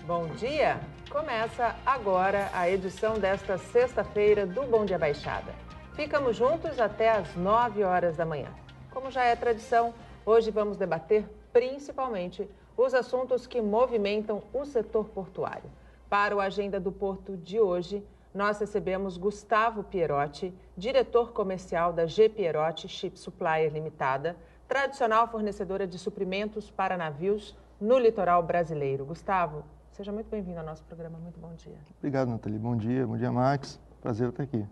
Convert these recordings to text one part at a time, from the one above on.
Bom dia! Começa agora a edição desta sexta-feira do Bom Dia Baixada. Ficamos juntos até às 9 horas da manhã. Como já é tradição, hoje vamos debater principalmente os assuntos que movimentam o setor portuário. Para o Agenda do Porto de hoje, nós recebemos Gustavo Pierotti, diretor comercial da G Pierotti Ship Supplier Limitada, tradicional fornecedora de suprimentos para navios no litoral brasileiro. Gustavo, seja muito bem-vindo ao nosso programa. Muito bom dia. Obrigado, Nathalie. Bom dia, Max. Prazer estar aqui.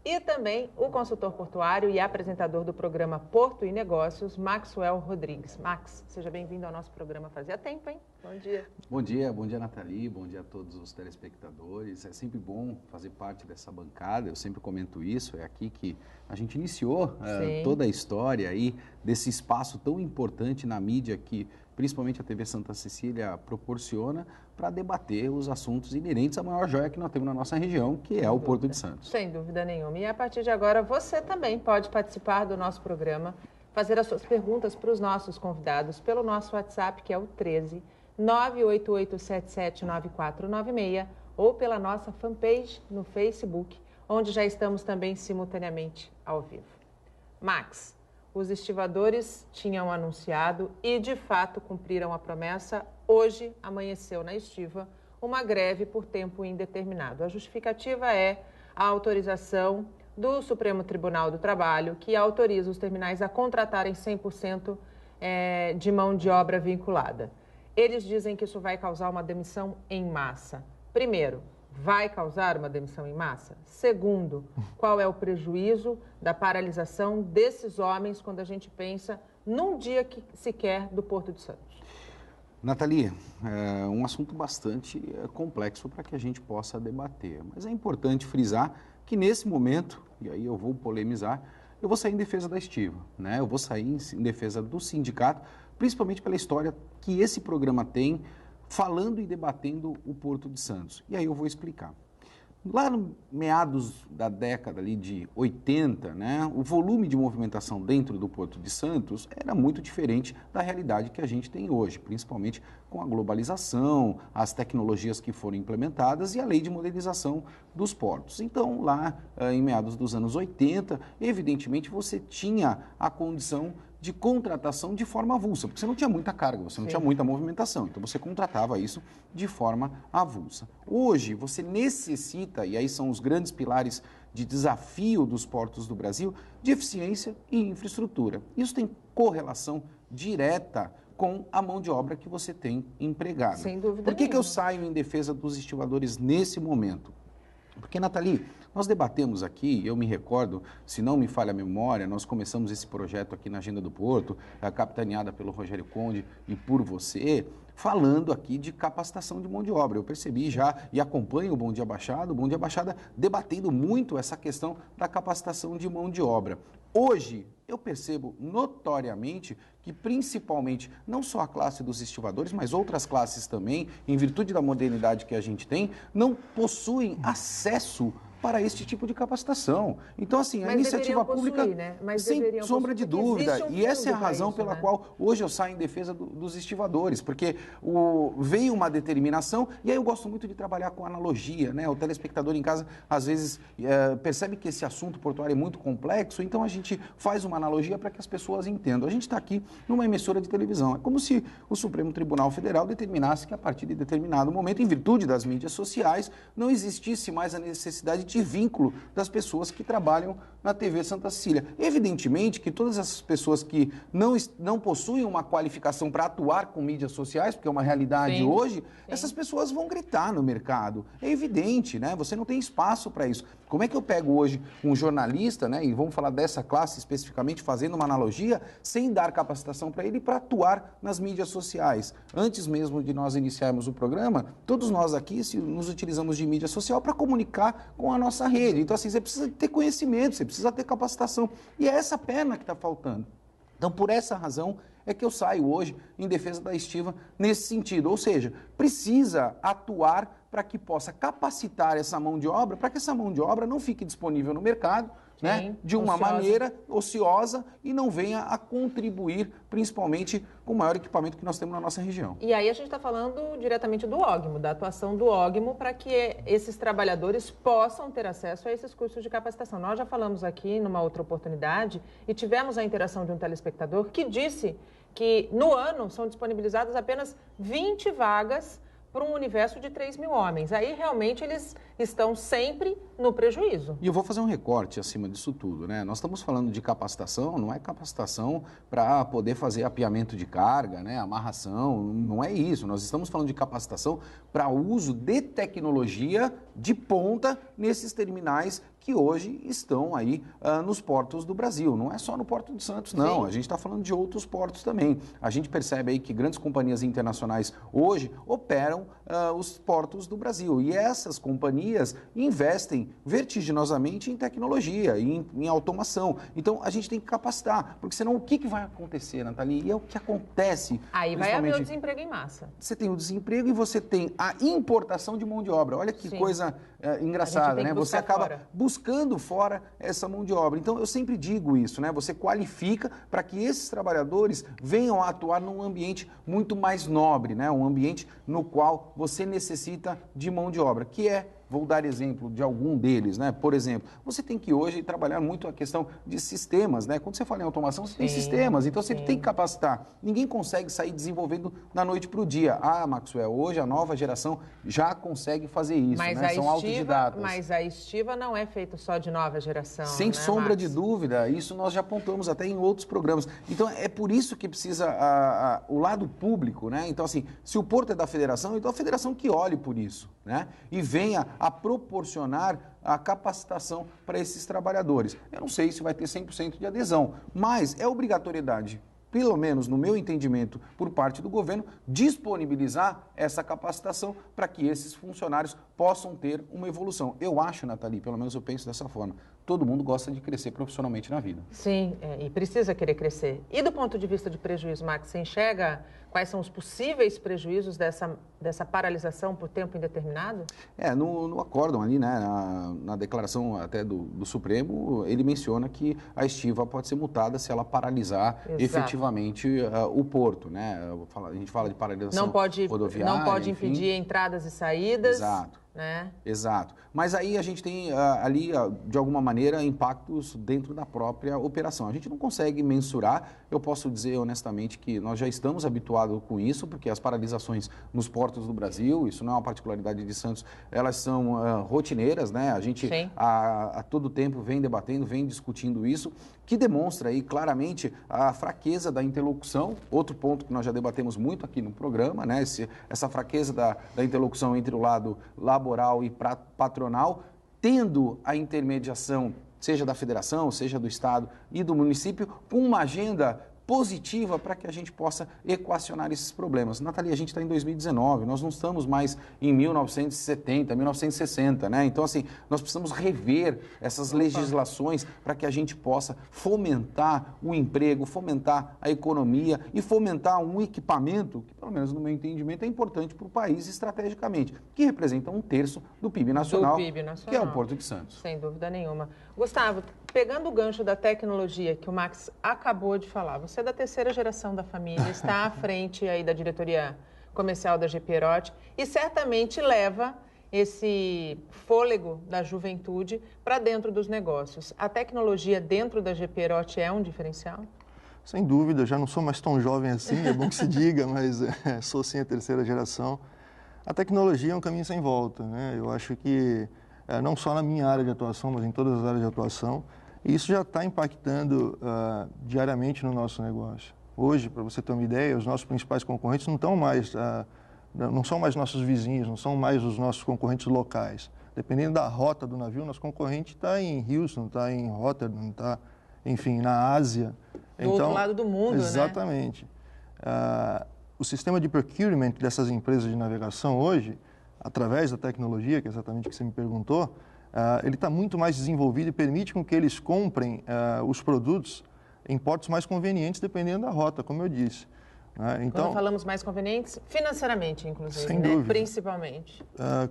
E também o consultor portuário e apresentador do programa Porto e Negócios, Maxwell Rodrigues. Max, seja bem-vindo ao nosso programa. Fazia tempo, hein? Bom dia. Bom dia, Nathalie. Bom dia a todos os telespectadores. É sempre bom fazer parte dessa bancada. Eu sempre comento isso. É aqui que a gente iniciou toda a história aí desse espaço tão importante na mídia que principalmente a TV Santa Cecília proporciona para debater os assuntos inerentes à maior joia que nós temos na nossa região, que é o Porto de Santos. Sem dúvida nenhuma. E a partir de agora, você também pode participar do nosso programa, fazer as suas perguntas para os nossos convidados pelo nosso WhatsApp, que é o 13 988779496, ou pela nossa fanpage no Facebook, onde já estamos também simultaneamente ao vivo. Max, os estivadores tinham anunciado e, de fato, cumpriram a promessa. Hoje, amanheceu na estiva uma greve por tempo indeterminado. A justificativa é a autorização do Supremo Tribunal do Trabalho, que autoriza os terminais a contratarem 100% de mão de obra vinculada. Eles dizem que isso vai causar uma demissão em massa. Primeiro, vai causar uma demissão em massa? Segundo, qual é o prejuízo da paralisação desses homens quando a gente pensa num dia que se quer do Porto de Santos? Nathalie, é um assunto bastante complexo para que a gente possa debater, mas é importante frisar que nesse momento, e aí eu vou polemizar, eu vou sair em defesa da estiva, né? Eu vou sair em defesa do sindicato, principalmente pela história que esse programa tem, falando e debatendo o Porto de Santos. E aí eu vou explicar. Lá no meados da década ali de 80, né, o volume de movimentação dentro do Porto de Santos era muito diferente da realidade que a gente tem hoje, principalmente com a globalização, as tecnologias que foram implementadas e a lei de modernização dos portos. Então, lá em meados dos anos 80, evidentemente você tinha a condição de contratação de forma avulsa, porque você não tinha muita carga, você não tinha muita movimentação, então você contratava isso de forma avulsa. Hoje, você necessita, e aí são os grandes pilares de desafio dos portos do Brasil, de eficiência e infraestrutura. Isso tem correlação direta com a mão de obra que você tem empregada. Sem dúvida Por que nenhuma. eu saio em defesa dos estivadores nesse momento? Porque, Nathalie, nós debatemos aqui, eu me recordo, se não me falha a memória, nós começamos esse projeto aqui na Agenda do Porto, capitaneada pelo Rogério Conde e por você, falando aqui de capacitação de mão de obra. Eu percebi já e acompanho o Bom Dia Baixada debatendo muito essa questão da capacitação de mão de obra. Hoje, eu percebo notoriamente que principalmente, não só a classe dos estivadores, mas outras classes também, em virtude da modernidade que a gente tem, não possuem acesso para este tipo de capacitação. Então, assim, a iniciativa pública, né? sem sombra de dúvida, e essa é a razão pela né? qual hoje eu saio em defesa dos estivadores, porque veio uma determinação, e aí eu gosto muito de trabalhar com analogia, né? O telespectador em casa, às vezes, percebe que esse assunto portuário é muito complexo, então a gente faz uma analogia para que as pessoas entendam. A gente está aqui numa emissora de televisão, é como se o Supremo Tribunal Federal determinasse que a partir de determinado momento, em virtude das mídias sociais, não existisse mais a necessidade de vínculo das pessoas que trabalham na TV Santa Cecília. Evidentemente que todas essas pessoas que não possuem uma qualificação para atuar com mídias sociais, porque é uma realidade hoje, essas pessoas vão gritar no mercado. É evidente, né? Você não tem espaço para isso. Como é que eu pego hoje um jornalista, né, e vamos falar dessa classe especificamente, fazendo uma analogia, sem dar capacitação para ele para atuar nas mídias sociais? Antes mesmo de nós iniciarmos o programa, todos nós aqui nos utilizamos de mídia social para comunicar com a nossa rede. Então, assim, você precisa ter conhecimento, você precisa ter capacitação. E é essa perna que está faltando. Então, por essa razão, é que eu saio hoje em defesa da estiva nesse sentido. Ou seja, precisa atuar para que possa capacitar essa mão de obra, para que essa mão de obra não fique disponível no mercado né, de uma maneira ociosa e não venha a contribuir, principalmente com o maior equipamento que nós temos na nossa região. E aí a gente está falando diretamente do OGMO, da atuação do OGMO para que esses trabalhadores possam ter acesso a esses cursos de capacitação. Nós já falamos aqui numa outra oportunidade e tivemos a interação de um telespectador que disse que no ano são disponibilizadas apenas 20 vagas para um universo de 3 mil homens. Aí realmente eles estão sempre no prejuízo. E eu vou fazer um recorte acima disso tudo, né? Nós estamos falando de capacitação, não é capacitação para poder fazer apiamento de carga, né? Amarração, não é isso. Nós estamos falando de capacitação para uso de tecnologia de ponta nesses terminais que hoje estão aí nos portos do Brasil. Não é só no Porto de Santos, não. Sim. A gente está falando de outros portos também. A gente percebe aí que grandes companhias internacionais hoje operam os portos do Brasil. E essas companhias investem vertiginosamente em tecnologia, em automação. Então, a gente tem que capacitar, porque senão o que vai acontecer, Nathalie? E é o que acontece. Aí vai haver o desemprego em massa. Você tem o desemprego e você tem a importação de mão de obra. Olha que coisa engraçada, né? Você acaba buscando fora essa mão de obra. Então, eu sempre digo isso, né? Você qualifica para que esses trabalhadores venham a atuar num ambiente muito mais nobre, né? Um ambiente no qual você necessita de mão de obra, que é, vou dar exemplo de algum deles, né? Por exemplo, você tem que hoje trabalhar muito a questão de sistemas, né? Quando você fala em automação, você tem sistemas, então você tem que capacitar. Ninguém consegue sair desenvolvendo da noite para o dia. Ah, Maxwell, hoje a nova geração já consegue fazer isso, mas né? São autodidatas. Mas a estiva não é feita só de nova geração, sem né, sombra Max? de dúvida, isso nós já apontamos até em outros programas. Então, é por isso que precisa o lado público, né? Então, assim, se o porto é da federação, então a federação que olhe por isso, né? E venha a proporcionar a capacitação para esses trabalhadores. Eu não sei se vai ter 100% de adesão, mas é obrigatoriedade, pelo menos no meu entendimento, por parte do governo, disponibilizar essa capacitação para que esses funcionários possam ter uma evolução. Eu acho, Nathalie, pelo menos eu penso dessa forma, todo mundo gosta de crescer profissionalmente na vida. Sim, e precisa querer crescer. E do ponto de vista de prejuízo, Max, você enxerga quais são os possíveis prejuízos dessa paralisação por tempo indeterminado? No acórdão ali, né, na declaração até do Supremo, ele menciona que a estiva pode ser multada se ela paralisar efetivamente o porto, né? A gente fala de paralisação rodoviária. Não pode impedir entradas e saídas. Exato. Né? Exato. Mas aí a gente tem ali, de alguma maneira, impactos dentro da própria operação. A gente não consegue mensurar. Eu posso dizer honestamente que nós já estamos habituados com isso, porque as paralisações nos portos do Brasil, isso não é uma particularidade de Santos, elas são rotineiras, né? A gente a todo tempo vem debatendo, vem discutindo isso, que demonstra aí claramente a fraqueza da interlocução, outro ponto que nós já debatemos muito aqui no programa, né? Essa fraqueza da interlocução entre o lado laboral e patronal, tendo a intermediação, seja da federação, seja do estado e do município, com uma agenda positiva para que a gente possa equacionar esses problemas. Nathalie, a gente está em 2019, nós não estamos mais em 1970, 1960, né? Então, assim, nós precisamos rever essas legislações para que a gente possa fomentar o emprego, fomentar a economia e fomentar um equipamento que, pelo menos no meu entendimento, é importante para o país estrategicamente, que representa 1/3 do PIB nacional, que é o Porto de Santos. Sem dúvida nenhuma. Gustavo, pegando o gancho da tecnologia que o Max acabou de falar, você é da terceira geração da família, está à frente aí da diretoria comercial da GP Erote e certamente leva esse fôlego da juventude para dentro dos negócios. A tecnologia dentro da GP Erote é um diferencial? Sem dúvida, já não sou mais tão jovem assim, é bom que se diga, mas sou sim a terceira geração. A tecnologia é um caminho sem volta, né? Eu acho que não só na minha área de atuação, mas em todas as áreas de atuação, e isso já está impactando diariamente no nosso negócio. Hoje, para você ter uma ideia, os nossos principais concorrentes não são mais nossos vizinhos, não são mais os nossos concorrentes locais. Dependendo da rota do navio, nosso concorrente está em Houston, está em Rotterdam, está, enfim, na Ásia. Do outro lado do mundo, exatamente. O sistema de procurement dessas empresas de navegação hoje, através da tecnologia, que é exatamente o que você me perguntou, ele está muito mais desenvolvido e permite com que eles comprem os produtos em portos mais convenientes, dependendo da rota, como eu disse. Né? Então, quando falamos mais convenientes, financeiramente, inclusive, sem né? dúvida. Principalmente.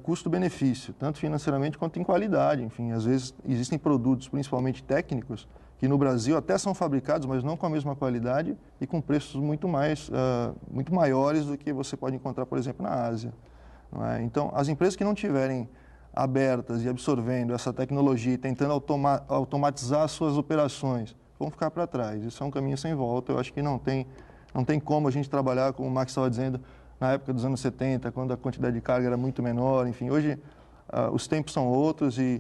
Custo-benefício, tanto financeiramente quanto em qualidade. Enfim, às vezes existem produtos, principalmente técnicos, que no Brasil até são fabricados, mas não com a mesma qualidade e com preços muito maiores do que você pode encontrar, por exemplo, na Ásia. Não é? Então, as empresas que não tiverem abertas e absorvendo essa tecnologia e tentando automatizar as suas operações, vão ficar para trás. Isso é um caminho sem volta. Eu acho que não tem como a gente trabalhar, como o Max estava dizendo, na época dos anos 70, quando a quantidade de carga era muito menor. Enfim, hoje os tempos são outros e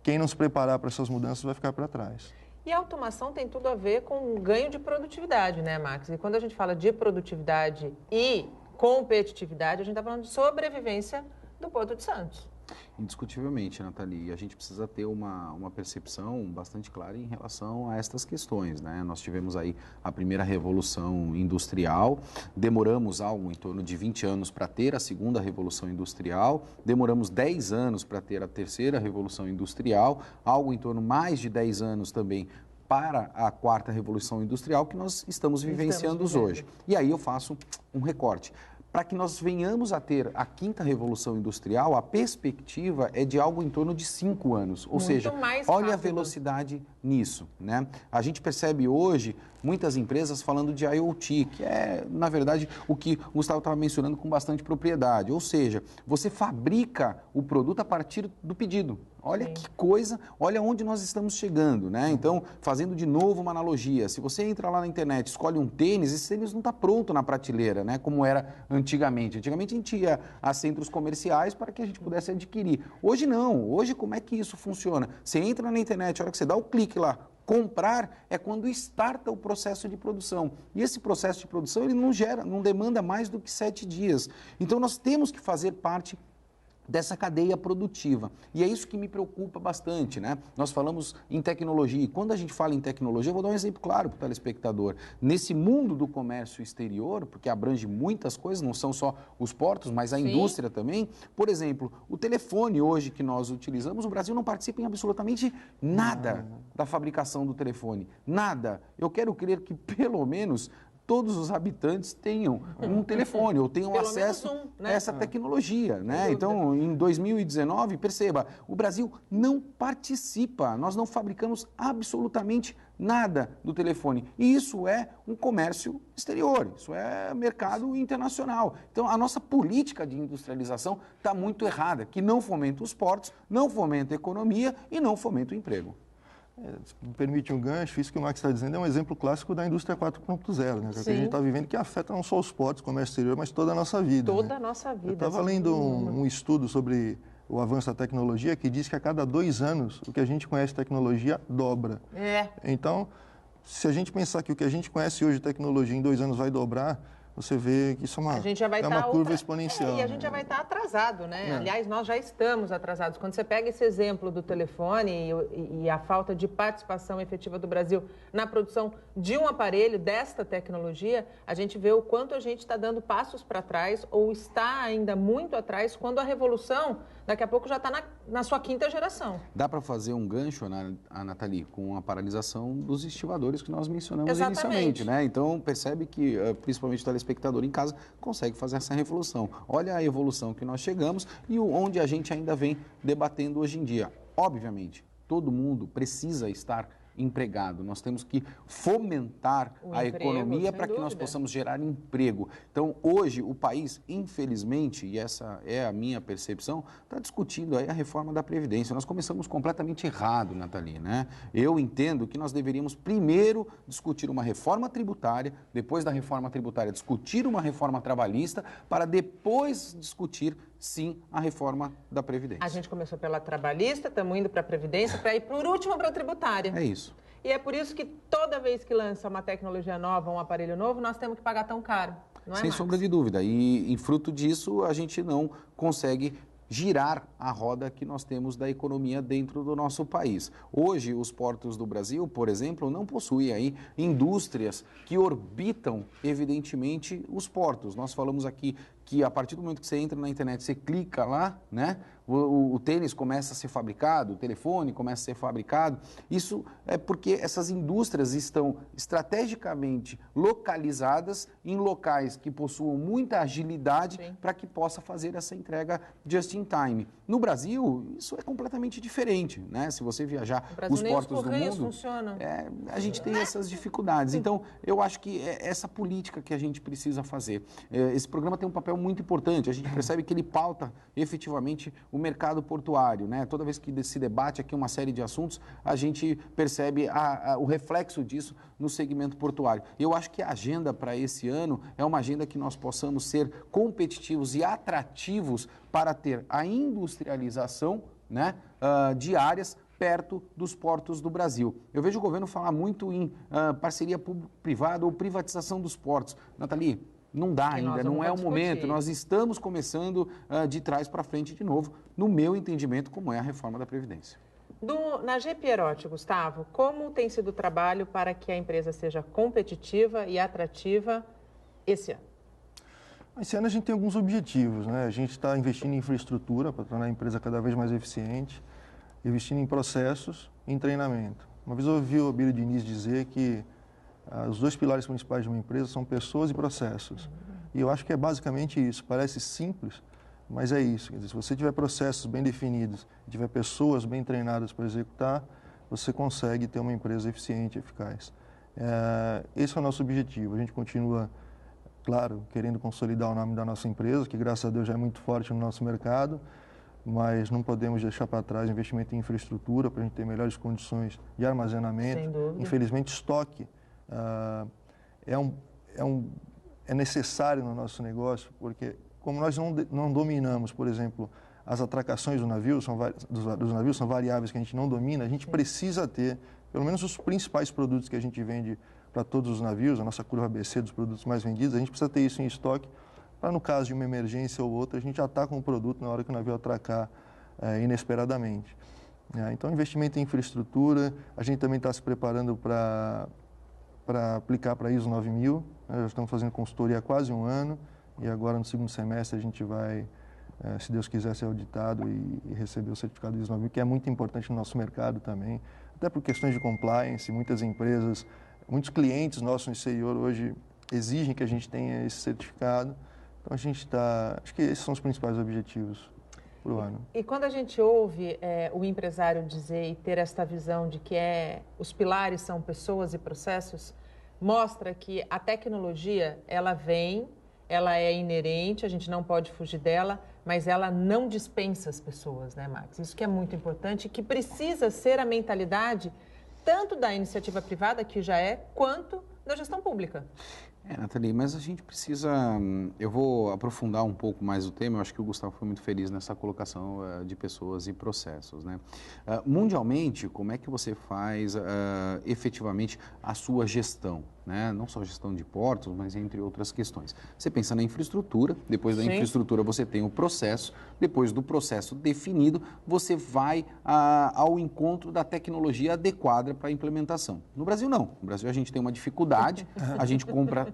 quem não se preparar para essas mudanças vai ficar para trás. E a automação tem tudo a ver com o ganho de produtividade, né, Max? E quando a gente fala de produtividade e competitividade, a gente está falando de sobrevivência do Porto de Santos. Indiscutivelmente, Nathalie, e a gente precisa ter uma percepção bastante clara em relação a estas questões, né? Nós tivemos aí a primeira revolução industrial, demoramos algo em torno de 20 anos para ter a segunda revolução industrial, demoramos 10 anos para ter a terceira revolução industrial, algo em torno mais de 10 anos também para a quarta revolução industrial que nós estamos vivenciando hoje. E aí eu faço um recorte. Para que nós venhamos a ter a quinta revolução industrial, a perspectiva é de algo em torno de 5 anos. Ou seja, olha a velocidade nisso, né? A gente percebe hoje muitas empresas falando de IoT, que é, na verdade, o que o Gustavo estava mencionando com bastante propriedade. Ou seja, você fabrica o produto a partir do pedido. Olha que coisa, olha onde nós estamos chegando, né? Então, fazendo de novo uma analogia, se você entra lá na internet, escolhe um tênis, esse tênis não está pronto na prateleira, né? Como era antigamente. Antigamente a gente ia a centros comerciais para que a gente pudesse adquirir. Hoje não, hoje como é que isso funciona? Você entra na internet, a hora que você dá o clique lá, comprar é quando starta o processo de produção. E esse processo de produção ele não demanda mais do que 7 dias. Então nós temos que fazer parte dessa cadeia produtiva. E é isso que me preocupa bastante, né? Nós falamos em tecnologia, e quando a gente fala em tecnologia, eu vou dar um exemplo claro para o telespectador. Nesse mundo do comércio exterior, porque abrange muitas coisas, não são só os portos, mas a indústria também, por exemplo, o telefone hoje que nós utilizamos, o Brasil não participa em absolutamente nada da fabricação do telefone. Nada. Eu quero crer que, pelo menos, todos os habitantes tenham um telefone ou tenham acesso a essa tecnologia, né? Então, em 2019, perceba, o Brasil não participa, nós não fabricamos absolutamente nada do telefone. E isso é um comércio exterior, isso é mercado internacional. Então, a nossa política de industrialização está muito errada, que não fomenta os portos, não fomenta a economia e não fomenta o emprego. Se me permite um gancho, isso que o Max está dizendo é um exemplo clássico da indústria 4.0, né? Que é o que a gente está vivendo, que afeta não só os portos, comércio exterior, mas toda a nossa vida. Toda a nossa vida. Eu estava lendo um estudo sobre o avanço da tecnologia que diz que a cada 2 anos o que a gente conhece de tecnologia dobra. Então, se a gente pensar que o que a gente conhece hoje de tecnologia em 2 anos vai dobrar, você vê que isso é uma curva exponencial. E a gente já vai estar atrasado, né? Aliás, nós já estamos atrasados. Quando você pega esse exemplo do telefone e a falta de participação efetiva do Brasil na produção de um aparelho desta tecnologia, a gente vê o quanto a gente está dando passos para trás ou está ainda muito atrás quando a revolução daqui a pouco já está na sua 5ª geração. Dá para fazer um gancho, Nathalie, com a paralisação dos estivadores que nós mencionamos inicialmente, né? Então, percebe que, principalmente o telespectador em casa, consegue fazer essa revolução. Olha a evolução que nós chegamos e onde a gente ainda vem debatendo hoje em dia. Obviamente, todo mundo precisa estar empregado. Nós temos que fomentar a economia para que nós possamos gerar emprego. Então, hoje, o país, infelizmente, e essa é a minha percepção, está discutindo aí a reforma da Previdência. Nós começamos completamente errado, Nathalie, né? Eu entendo que nós deveríamos primeiro discutir uma reforma tributária, depois da reforma tributária discutir uma reforma trabalhista, para depois discutir sim a reforma da Previdência. A gente começou pela trabalhista, estamos indo para a Previdência, para ir por último para a tributária. É isso. E é por isso que toda vez que lança uma tecnologia nova, um aparelho novo, nós temos que pagar tão caro. Não é, Sem sombra de dúvida. E em fruto disso, a gente não consegue girar a roda que nós temos da economia dentro do nosso país. Hoje, os portos do Brasil, por exemplo, não possuem aí indústrias que orbitam, evidentemente, os portos. Nós falamos aqui que a partir do momento que você entra na internet, você clica lá, né? O tênis começa a ser fabricado, o telefone começa a ser fabricado. Isso é porque essas indústrias estão estrategicamente localizadas em locais que possuam muita agilidade para que possa fazer essa entrega just in time. No Brasil, isso é completamente diferente, né? Se você viajar os portos do mundo, a gente tem essas dificuldades. Então, eu acho que é essa política que a gente precisa fazer. Esse programa tem um papel muito importante. A gente percebe que ele pauta efetivamente o mercado portuário, né? Toda vez que se debate aqui uma série de assuntos, a gente percebe o reflexo disso no segmento portuário. Eu acho que a agenda para esse ano é uma agenda que nós possamos ser competitivos e atrativos para ter a industrialização, né, de áreas perto dos portos do Brasil. Eu vejo o governo falar muito em parceria público-privada ou privatização dos portos. Nathalie, não dá ainda, não é o momento. Nós estamos começando de trás para frente de novo, no meu entendimento, como é a reforma da Previdência. Na G. Pierotti, Gustavo, como tem sido o trabalho para que a empresa seja competitiva e atrativa esse ano? Esse ano a gente tem alguns objetivos, né? A gente está investindo em infraestrutura para tornar a empresa cada vez mais eficiente, investindo em processos e em treinamento. Uma vez eu ouvi o Abílio Diniz dizer que os dois pilares principais de uma empresa são pessoas e processos. E eu acho que é basicamente isso. Parece simples, mas é isso. Quer dizer, se você tiver processos bem definidos, tiver pessoas bem treinadas para executar, você consegue ter uma empresa eficiente e eficaz. Esse é o nosso objetivo. A gente continua, claro, querendo consolidar o nome da nossa empresa, que graças a Deus já é muito forte no nosso mercado, mas não podemos deixar para trás investimento em infraestrutura para a gente ter melhores condições de armazenamento. Sem dúvida. Infelizmente, estoque é necessário no nosso negócio, porque como nós não dominamos, por exemplo, as atracações do navio, dos navios são variáveis que a gente não domina, a gente precisa ter, pelo menos os principais produtos que a gente vende para todos os navios, a nossa curva ABC dos produtos mais vendidos, a gente precisa ter isso em estoque, para no caso de uma emergência ou outra, a gente já está com o produto na hora que o navio atracar inesperadamente. Então, investimento em infraestrutura, a gente também está se preparando para aplicar para a ISO 9000, já estamos fazendo consultoria há quase um ano, e agora no segundo semestre a gente vai, se Deus quiser, ser auditado e receber o certificado ISO 9000, que é muito importante no nosso mercado também, até por questões de compliance. Muitas empresas, muitos clientes nossos no exterior hoje exigem que a gente tenha esse certificado. Então a gente está, acho que esses são os principais objetivos para o ano. E quando a gente ouve o empresário dizer e ter esta visão de que os pilares são pessoas e processos, mostra que a tecnologia, ela é inerente, a gente não pode fugir dela, mas ela não dispensa as pessoas, né, Max? Isso que é muito importante e que precisa ser a mentalidade tanto da iniciativa privada, que já quanto da gestão pública. Nathalie, mas a gente precisa... Eu vou aprofundar um pouco mais o tema. Eu acho que o Gustavo foi muito feliz nessa colocação de pessoas e processos, né? Mundialmente, como é que você faz efetivamente a sua gestão, né? Não só gestão de portos, mas entre outras questões. Você pensa na infraestrutura, depois da infraestrutura você tem o processo, depois do processo definido, você vai ao encontro da tecnologia adequada para a implementação. No Brasil, não. No Brasil, a gente tem uma dificuldade, a gente compra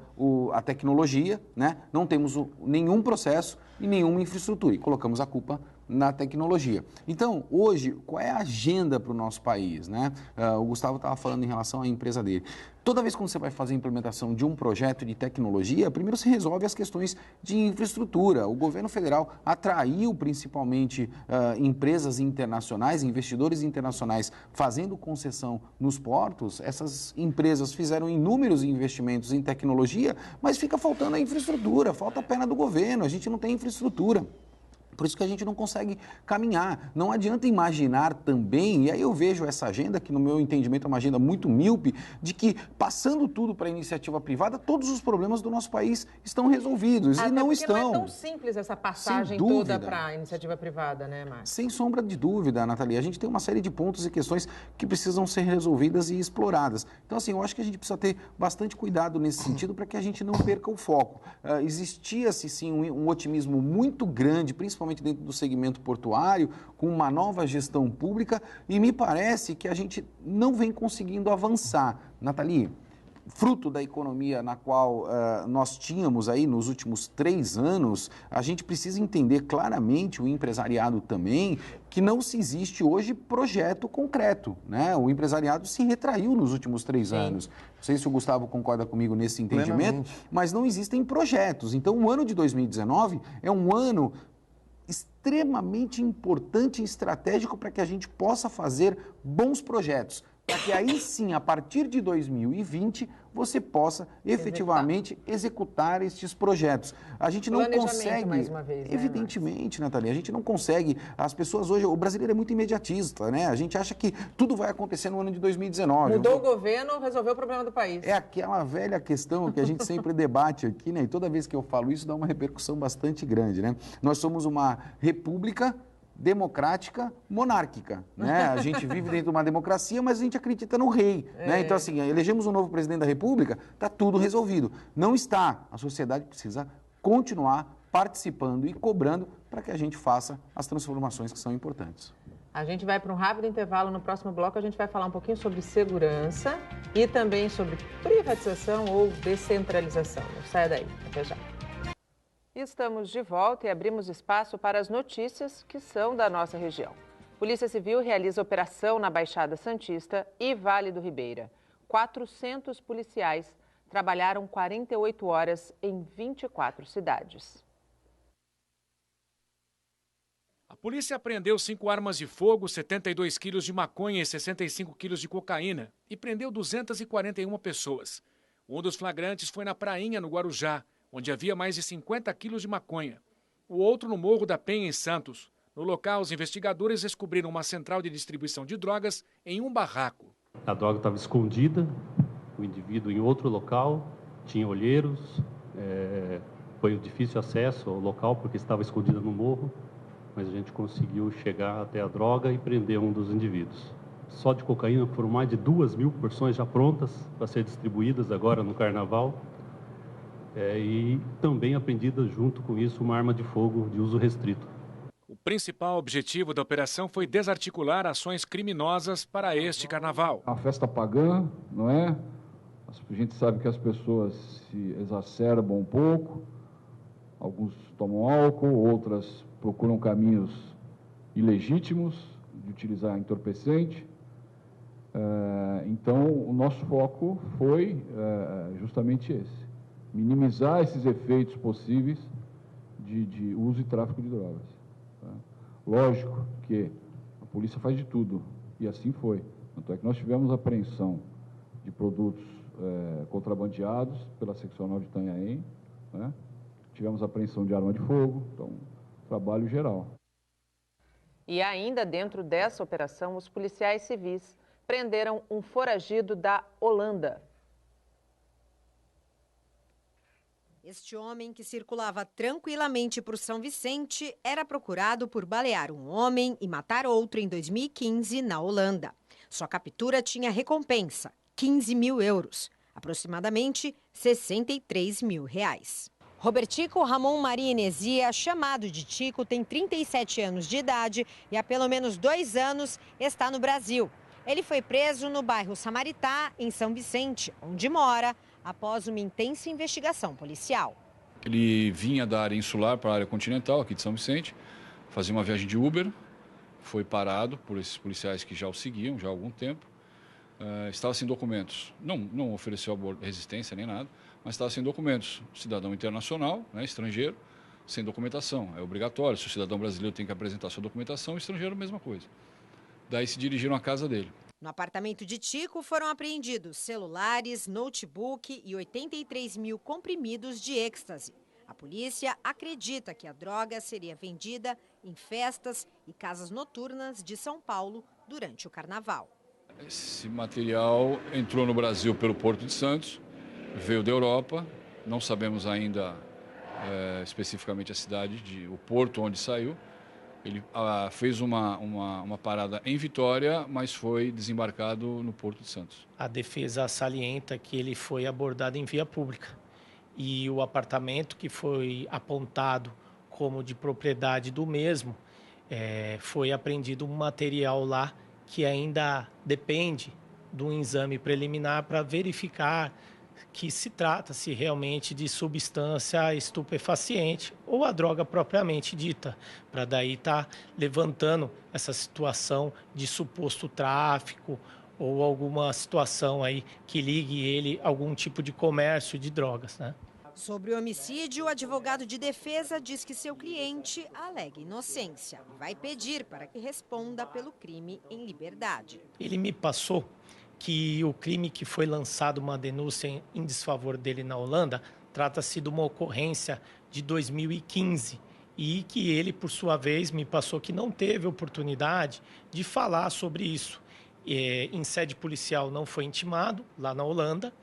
a tecnologia, né? Não temos nenhum processo e nenhuma infraestrutura e colocamos a culpa na tecnologia. Então, hoje, qual é a agenda para o nosso país, né? O Gustavo estava falando em relação à empresa dele. Toda vez que você vai fazer a implementação de um projeto de tecnologia, primeiro se resolve as questões de infraestrutura. O governo federal atraiu principalmente empresas internacionais, investidores internacionais fazendo concessão nos portos. Essas empresas fizeram inúmeros investimentos em tecnologia, mas fica faltando a infraestrutura, falta a perna do governo, a gente não tem infraestrutura. Por isso que a gente não consegue caminhar. Não adianta imaginar também, e aí eu vejo essa agenda, que no meu entendimento é uma agenda muito míope, de que passando tudo para a iniciativa privada, todos os problemas do nosso país estão resolvidos. Até e não porque estão. Não é tão simples essa passagem toda para a iniciativa privada, né, Marcos? Sem sombra de dúvida, Nathalie. A gente tem uma série de pontos e questões que precisam ser resolvidas e exploradas. Então, assim, eu acho que a gente precisa ter bastante cuidado nesse sentido para que a gente não perca o foco. Existia-se, sim, um otimismo muito grande, principalmente dentro do segmento portuário, com uma nova gestão pública, e me parece que a gente não vem conseguindo avançar. Nathalie, fruto da economia na qual nós tínhamos aí nos últimos 3 anos, a gente precisa entender claramente, o empresariado também, que não se existe hoje projeto concreto, né? O empresariado se retraiu nos últimos 3 anos. Não sei se o Gustavo concorda comigo nesse entendimento, mas não existem projetos. Então, o ano de 2019 é um ano extremamente importante e estratégico para que a gente possa fazer bons projetos, para que aí sim, a partir de 2020, você possa efetivamente executar estes projetos. A gente não consegue, mais uma vez, né, evidentemente, Nathalie, a gente não consegue, as pessoas hoje, o brasileiro é muito imediatista, né? A gente acha que tudo vai acontecer no ano de 2019. Mudou o governo, resolveu o problema do país. É aquela velha questão que a gente sempre debate aqui, né? E toda vez que eu falo isso, dá uma repercussão bastante grande, né? Nós somos uma república democrática monárquica, né? A gente vive dentro de uma democracia, mas a gente acredita no rei, né? Então, assim, elegemos um novo presidente da República, está tudo resolvido. Não está. A sociedade precisa continuar participando e cobrando para que a gente faça as transformações que são importantes. A gente vai para um rápido intervalo. No próximo bloco, a gente vai falar um pouquinho sobre segurança e também sobre privatização ou descentralização. Não saia daí. Até já. Estamos de volta e abrimos espaço para as notícias que são da nossa região. Polícia Civil realiza operação na Baixada Santista e Vale do Ribeira. 400 policiais trabalharam 48 horas em 24 cidades. A polícia apreendeu 5 armas de fogo, 72 quilos de maconha e 65 quilos de cocaína e prendeu 241 pessoas. Um dos flagrantes foi na Prainha, no Guarujá, onde havia mais de 50 quilos de maconha. O outro no Morro da Penha, em Santos. No local, os investigadores descobriram uma central de distribuição de drogas em um barraco. A droga estava escondida, o indivíduo em outro local, tinha olheiros, foi um difícil acesso ao local porque estava escondida no morro, mas a gente conseguiu chegar até a droga e prender um dos indivíduos. Só de cocaína foram mais de 2.000 porções já prontas para ser distribuídas agora no Carnaval. E também apreendida junto com isso uma arma de fogo de uso restrito. O principal objetivo da operação foi desarticular ações criminosas para este carnaval. A festa pagã, não é? A gente sabe que as pessoas se exacerbam um pouco, alguns tomam álcool, outras procuram caminhos ilegítimos de utilizar entorpecente. Então, o nosso foco foi justamente esse. Minimizar esses efeitos possíveis de uso e tráfico de drogas. Tá? Lógico que a polícia faz de tudo, e assim foi. Tanto é que nós tivemos apreensão de produtos contrabandeados pela seccional de Itanhaém, né? Tivemos apreensão de arma de fogo, então, trabalho geral. E ainda dentro dessa operação, os policiais civis prenderam um foragido da Holanda. Este homem, que circulava tranquilamente por São Vicente, era procurado por balear um homem e matar outro em 2015 na Holanda. Sua captura tinha recompensa, 15 mil euros, aproximadamente 63 mil reais. Robertico Ramon Maria Inesia, chamado de Tico, tem 37 anos de idade e há pelo menos 2 anos está no Brasil. Ele foi preso no bairro Samaritá, em São Vicente, onde mora, após uma intensa investigação policial. Ele vinha da área insular para a área continental, aqui de São Vicente, fazia uma viagem de Uber, foi parado por esses policiais que já o seguiam já há algum tempo, estava sem documentos, não ofereceu resistência nem nada, mas estava sem documentos, cidadão internacional, né, estrangeiro, sem documentação, é obrigatório, se o cidadão brasileiro tem que apresentar sua documentação, o estrangeiro a mesma coisa. Daí se dirigiram à casa dele. No apartamento de Tico foram apreendidos celulares, notebook e 83 mil comprimidos de êxtase. A polícia acredita que a droga seria vendida em festas e casas noturnas de São Paulo durante o carnaval. Esse material entrou no Brasil pelo Porto de Santos, veio da Europa, não sabemos ainda especificamente a cidade, o porto onde saiu. Ele fez uma parada em Vitória, mas foi desembarcado no Porto de Santos. A defesa salienta que ele foi abordado em via pública e o apartamento que foi apontado como de propriedade do mesmo, foi apreendido um material lá que ainda depende de um exame preliminar para verificar que se trata-se realmente de substância estupefaciente ou a droga propriamente dita, para daí estar levantando essa situação de suposto tráfico ou alguma situação aí que ligue ele a algum tipo de comércio de drogas, né? Sobre o homicídio, o advogado de defesa diz que seu cliente alega inocência e vai pedir para que responda pelo crime em liberdade. Ele me passou que o crime que foi lançado uma denúncia em desfavor dele na Holanda trata-se de uma ocorrência de 2015 e que ele, por sua vez, me passou que não teve oportunidade de falar sobre isso. Em sede policial não foi intimado, lá na Holanda.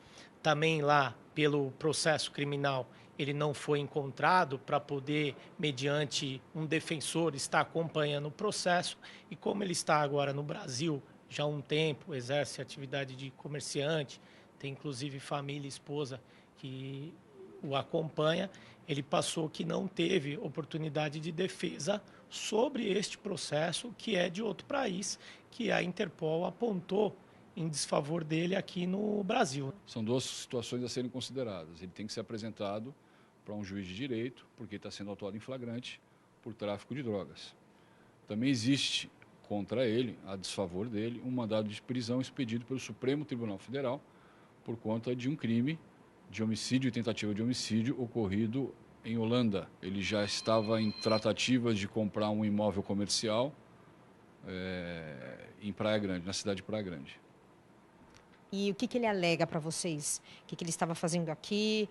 Também lá, pelo processo criminal, ele não foi encontrado para poder, mediante um defensor, estar acompanhando o processo. E como ele está agora no Brasil, já há um tempo, exerce atividade de comerciante, tem inclusive família e esposa que o acompanha, ele passou que não teve oportunidade de defesa sobre este processo, que é de outro país, que a Interpol apontou em desfavor dele aqui no Brasil. São duas situações a serem consideradas. Ele tem que ser apresentado para um juiz de direito, porque está sendo autuado em flagrante por tráfico de drogas. Também existe contra ele, a desfavor dele, um mandado de prisão expedido pelo Supremo Tribunal Federal por conta de um crime de homicídio e tentativa de homicídio ocorrido em Holanda. Ele já estava em tratativas de comprar um imóvel comercial em Praia Grande, na cidade de Praia Grande. E o que ele alega para vocês? O que ele estava fazendo aqui?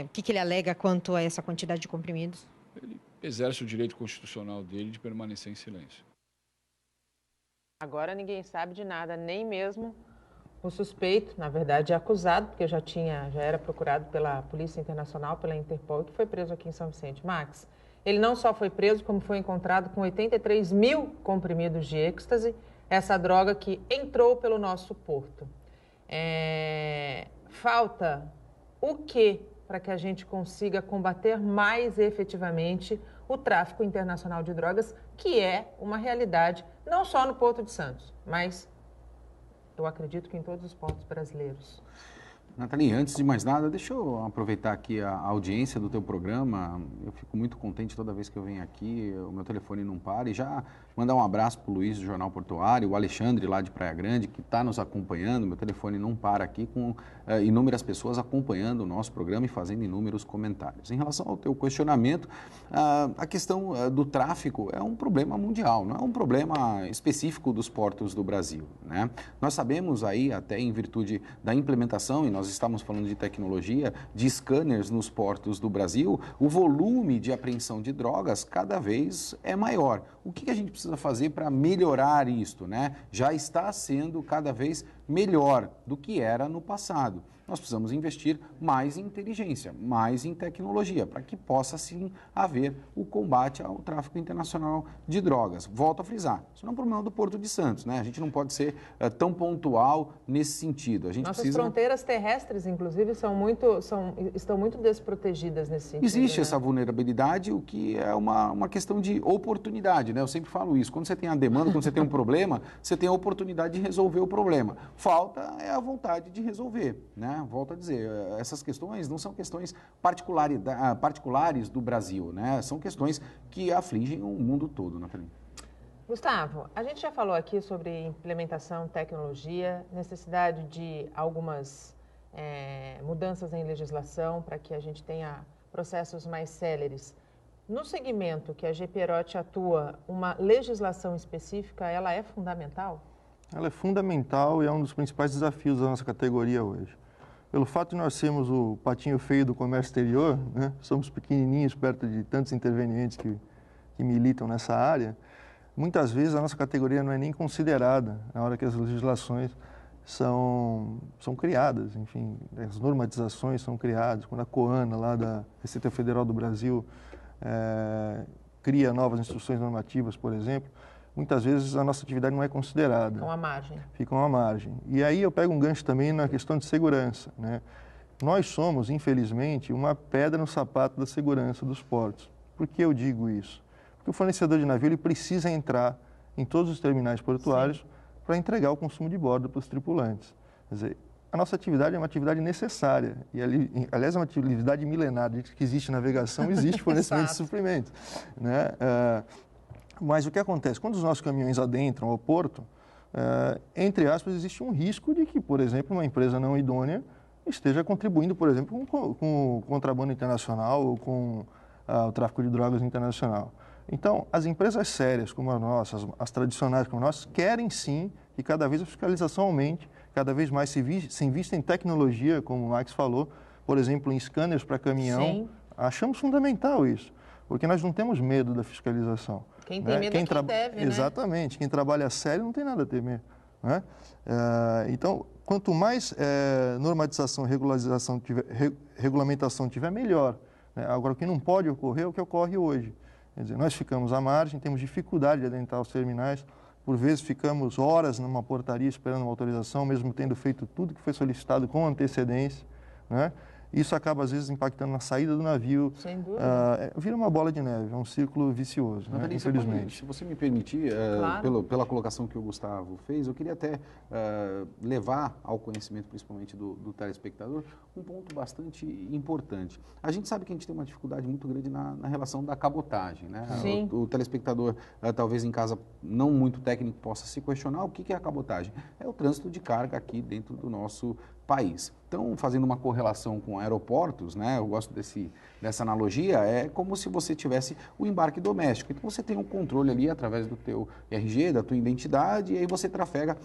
O que ele alega quanto a essa quantidade de comprimidos? Ele exerce o direito constitucional dele de permanecer em silêncio. Agora ninguém sabe de nada, nem mesmo o suspeito, na verdade acusado, porque já era procurado pela Polícia Internacional, pela Interpol, que foi preso aqui em São Vicente. Max, ele não só foi preso, como foi encontrado com 83 mil comprimidos de êxtase, essa droga que entrou pelo nosso porto. Falta o que para que a gente consiga combater mais efetivamente o tráfico internacional de drogas, que é uma realidade não só no Porto de Santos, mas eu acredito que em todos os portos brasileiros. Nathalie, antes de mais nada, deixa eu aproveitar aqui a audiência do teu programa. Eu fico muito contente toda vez que eu venho aqui, o meu telefone não para. E já mandar um abraço para o Luiz do Jornal Portuário, o Alexandre lá de Praia Grande, que está nos acompanhando. Meu telefone não para aqui, com inúmeras pessoas acompanhando o nosso programa e fazendo inúmeros comentários. Em relação ao teu questionamento, a questão do tráfico é um problema mundial, não é um problema específico dos portos do Brasil, né? Nós sabemos aí, até em virtude da implementação, e nós estamos falando de tecnologia, de scanners nos portos do Brasil, o volume de apreensão de drogas cada vez é maior. O que a gente precisa fazer para melhorar isto, né? Já está sendo cada vez melhor do que era no passado. Nós precisamos investir mais em inteligência, mais em tecnologia, para que possa, sim, haver o combate ao tráfico internacional de drogas. Volto a frisar, isso não é um problema do Porto de Santos, né? A gente não pode ser tão pontual nesse sentido. Nossas fronteiras terrestres, inclusive, estão muito desprotegidas nesse sentido. Existe, né? Essa vulnerabilidade, o que é uma questão de oportunidade, né? Eu sempre falo isso, quando você tem a demanda, quando você tem um problema, você tem a oportunidade de resolver o problema. Falta é a vontade de resolver, né? Volto a dizer, essas questões não são questões particulares do Brasil, né? São questões que afligem o mundo todo, Nathalie. Gustavo, a gente já falou aqui sobre implementação, tecnologia, necessidade de algumas mudanças em legislação para que a gente tenha processos mais céleres. No segmento que a GPROT atua, uma legislação específica, ela é fundamental? Ela é fundamental e é um dos principais desafios da nossa categoria hoje. Pelo fato de nós sermos o patinho feio do comércio exterior, né? Somos pequenininhos perto de tantos intervenientes que militam nessa área, muitas vezes a nossa categoria não é nem considerada na hora que as legislações são criadas, enfim, as normatizações são criadas. Quando a COANA, lá da Receita Federal do Brasil, cria novas instruções normativas, por exemplo, muitas vezes a nossa atividade não é considerada. Ficam à margem. Ficam à margem. E aí eu pego um gancho também na questão de segurança, né? Nós somos, infelizmente, uma pedra no sapato da segurança dos portos. Por que eu digo isso? Porque o fornecedor de navio ele precisa entrar em todos os terminais portuários para entregar o consumo de bordo para os tripulantes. Quer dizer, a nossa atividade é uma atividade necessária. E, aliás, é uma atividade milenar. Desde que existe navegação, existe fornecimento de suprimentos. Né? Mas o que acontece? Quando os nossos caminhões adentram ao porto, entre aspas, existe um risco de que, por exemplo, uma empresa não idônea esteja contribuindo, por exemplo, com o contrabando internacional ou com o tráfico de drogas internacional. Então, as empresas sérias como a nossa, as tradicionais como a nossa, querem sim que cada vez a fiscalização aumente, cada vez mais se invista em tecnologia, como o Max falou, por exemplo, em scanners para caminhão. Sim. Achamos fundamental isso, porque nós não temos medo da fiscalização. Quem tem medo é quem deve, né? Exatamente. Quem trabalha sério não tem nada a temer. Né? Então, quanto mais normatização, regulamentação tiver, melhor. Né? Agora, o que não pode ocorrer é o que ocorre hoje. Quer dizer, nós ficamos à margem, temos dificuldade de adentrar os terminais, por vezes ficamos horas numa portaria esperando uma autorização, mesmo tendo feito tudo que foi solicitado com antecedência, né? Isso acaba, às vezes, impactando na saída do navio. Sem dúvida. Vira uma bola de neve, é um círculo vicioso, né? Infelizmente. Se você me permitir, claro. pela colocação que o Gustavo fez, eu queria até levar ao conhecimento, principalmente do telespectador, um ponto bastante importante. A gente sabe que a gente tem uma dificuldade muito grande na relação da cabotagem, né? Sim. O telespectador, talvez em casa não muito técnico, possa se questionar o que é a cabotagem. É o trânsito de carga aqui dentro do nosso país. Então, fazendo uma correlação com aeroportos, né, eu gosto dessa analogia, é como se você tivesse o embarque doméstico. Então, você tem um controle ali através do teu RG, da tua identidade, e aí você trafega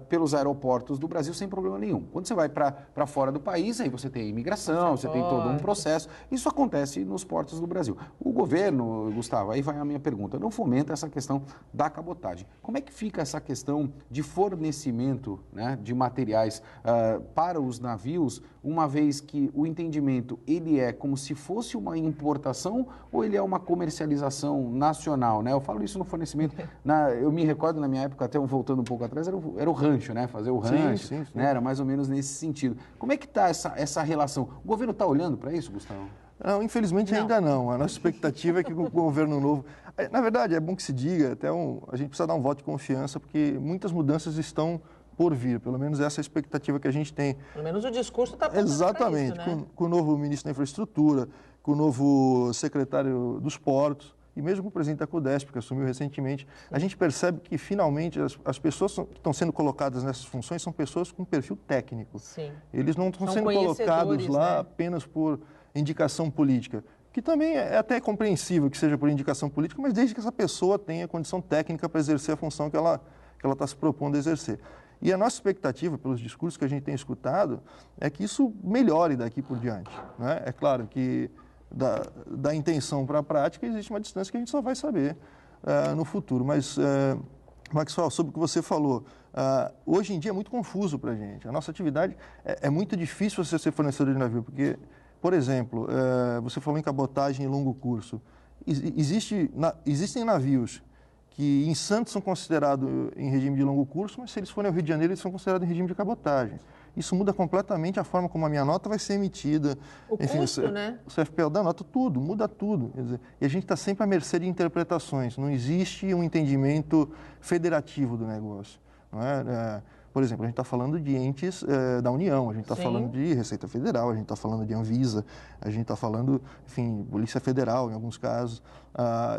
pelos aeroportos do Brasil sem problema nenhum. Quando você vai para fora do país, aí você tem imigração, você tem todo um processo. Isso acontece nos portos do Brasil. O governo, Gustavo, aí vai a minha pergunta, não fomenta essa questão da cabotagem. Como é que fica essa questão de fornecimento, né, de materiais para os navios, uma vez que o entendimento ele é como se fosse uma importação ou ele é uma comercialização nacional, né? Eu falo isso no fornecimento, eu me recordo na minha época, até voltando um pouco atrás, era o rancho, né? Fazer o rancho, sim. Né? Era mais ou menos nesse sentido. Como é que está essa relação? O governo está olhando para isso, Gustavo? Não, infelizmente ainda não. A nossa expectativa é que o governo novo... Na verdade, é bom que se diga, a gente precisa dar um voto de confiança, porque muitas mudanças estão por vir, pelo menos essa é a expectativa que a gente tem. Pelo menos o discurso está apontando exatamente, para isso, né? Com o novo ministro da Infraestrutura, com o novo secretário dos Portos e mesmo com o presidente da CODESP, que assumiu recentemente, a gente percebe que finalmente as pessoas que estão sendo colocadas nessas funções são pessoas com perfil técnico. Sim. Eles não estão sendo colocados lá, né, apenas por indicação política, que também é até compreensível que seja por indicação política, mas desde que essa pessoa tenha condição técnica para exercer a função que ela está se propondo a exercer. E a nossa expectativa, pelos discursos que a gente tem escutado, é que isso melhore daqui por diante. Né? É claro que da intenção para a prática existe uma distância que a gente só vai saber no futuro. Mas, Maxwell, sobre o que você falou, hoje em dia é muito confuso para a gente. A nossa atividade é muito difícil você ser fornecedor de navio, porque, por exemplo, você falou em cabotagem e longo curso. Existem navios que em Santos são considerados em regime de longo curso, mas se eles forem ao Rio de Janeiro, eles são considerados em regime de cabotagem. Isso muda completamente a forma como a minha nota vai ser emitida. Enfim, custo, né? O CFPL da nota, tudo, muda tudo. Quer dizer, e a gente está sempre à mercê de interpretações. Não existe um entendimento federativo do negócio. Não é? Por exemplo, a gente está falando de entes da União, a gente está falando de Receita Federal, a gente está falando de Anvisa, a gente está falando, enfim, Polícia Federal em alguns casos.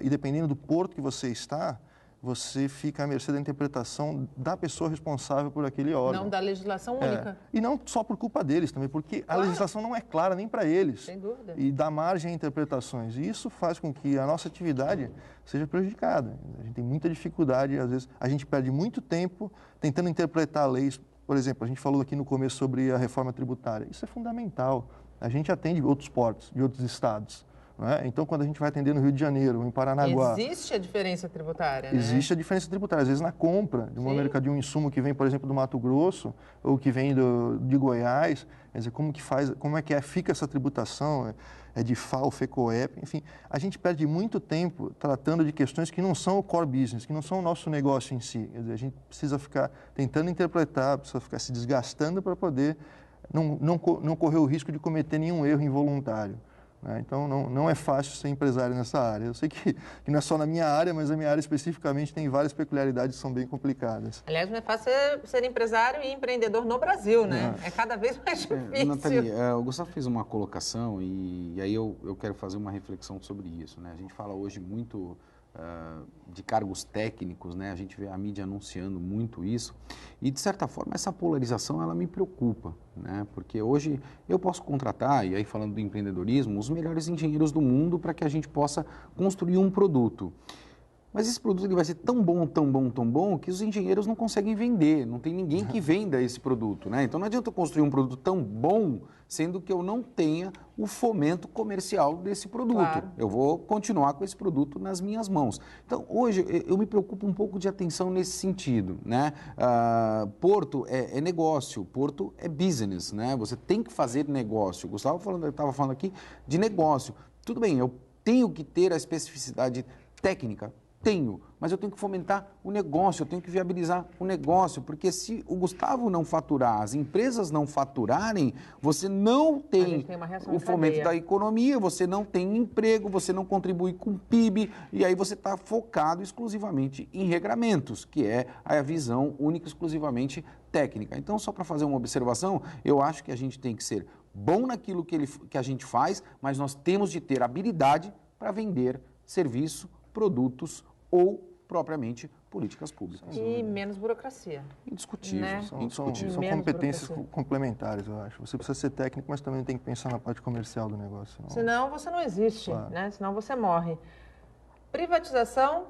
E dependendo do porto que você está, você fica à mercê da interpretação da pessoa responsável por aquele órgão. Não da legislação única. E não só por culpa deles também, porque a legislação não é clara nem para eles. Sem dúvida. E dá margem a interpretações. E isso faz com que a nossa atividade seja prejudicada. A gente tem muita dificuldade, às vezes a gente perde muito tempo tentando interpretar leis. Por exemplo, a gente falou aqui no começo sobre a reforma tributária. Isso é fundamental. A gente atende outros portos de outros estados. Então, quando a gente vai atender no Rio de Janeiro, em Paranaguá... Existe a diferença tributária, né? Existe a diferença tributária. Às vezes, na compra de uma mercadoria, de um insumo que vem, por exemplo, do Mato Grosso ou que vem de Goiás, quer dizer, como é que fica essa tributação? É de FAO, FECOEP, enfim. A gente perde muito tempo tratando de questões que não são o core business, que não são o nosso negócio em si. Quer dizer, a gente precisa ficar tentando interpretar, precisa ficar se desgastando para poder não correr o risco de cometer nenhum erro involuntário. né? Então, não é fácil ser empresário nessa área. Eu sei que não é só na minha área, mas a minha área especificamente tem várias peculiaridades que são bem complicadas. Aliás, não é fácil ser empresário e empreendedor no Brasil, né? É cada vez mais difícil. Nathalie, o Gustavo fez uma colocação e aí eu quero fazer uma reflexão sobre isso, né? A gente fala hoje muito de cargos técnicos, né? A gente vê a mídia anunciando muito isso e, de certa forma, essa polarização, ela me preocupa, né? Porque hoje eu posso contratar, e aí falando do empreendedorismo, os melhores engenheiros do mundo para que a gente possa construir um produto. Mas esse produto ele vai ser tão bom, tão bom, tão bom, que os engenheiros não conseguem vender, não tem ninguém que venda esse produto, né? Então não adianta eu construir um produto tão bom, sendo que eu não tenha o fomento comercial desse produto. Claro. Eu vou continuar com esse produto nas minhas mãos. Então hoje eu me preocupo um pouco de atenção nesse sentido, né? Porto é negócio, porto é business, né? Você tem que fazer negócio. O Gustavo estava falando aqui de negócio. Tudo bem, eu tenho que ter a especificidade técnica. Tenho, mas eu tenho que fomentar o negócio, eu tenho que viabilizar o negócio, porque se o Gustavo não faturar, as empresas não faturarem, você não tem o fomento da economia, você não tem emprego, você não contribui com o PIB, e aí você está focado exclusivamente em regramentos, que é a visão única e exclusivamente técnica. Então, só para fazer uma observação, eu acho que a gente tem que ser bom naquilo que a gente faz, mas nós temos de ter habilidade para vender serviço, produtos ou, propriamente, políticas públicas. E menos burocracia. Indiscutível. Né? São competências complementares, eu acho. Você precisa ser técnico, mas também tem que pensar na parte comercial do negócio. Senão você não existe, claro. Né? Senão você morre. Privatização,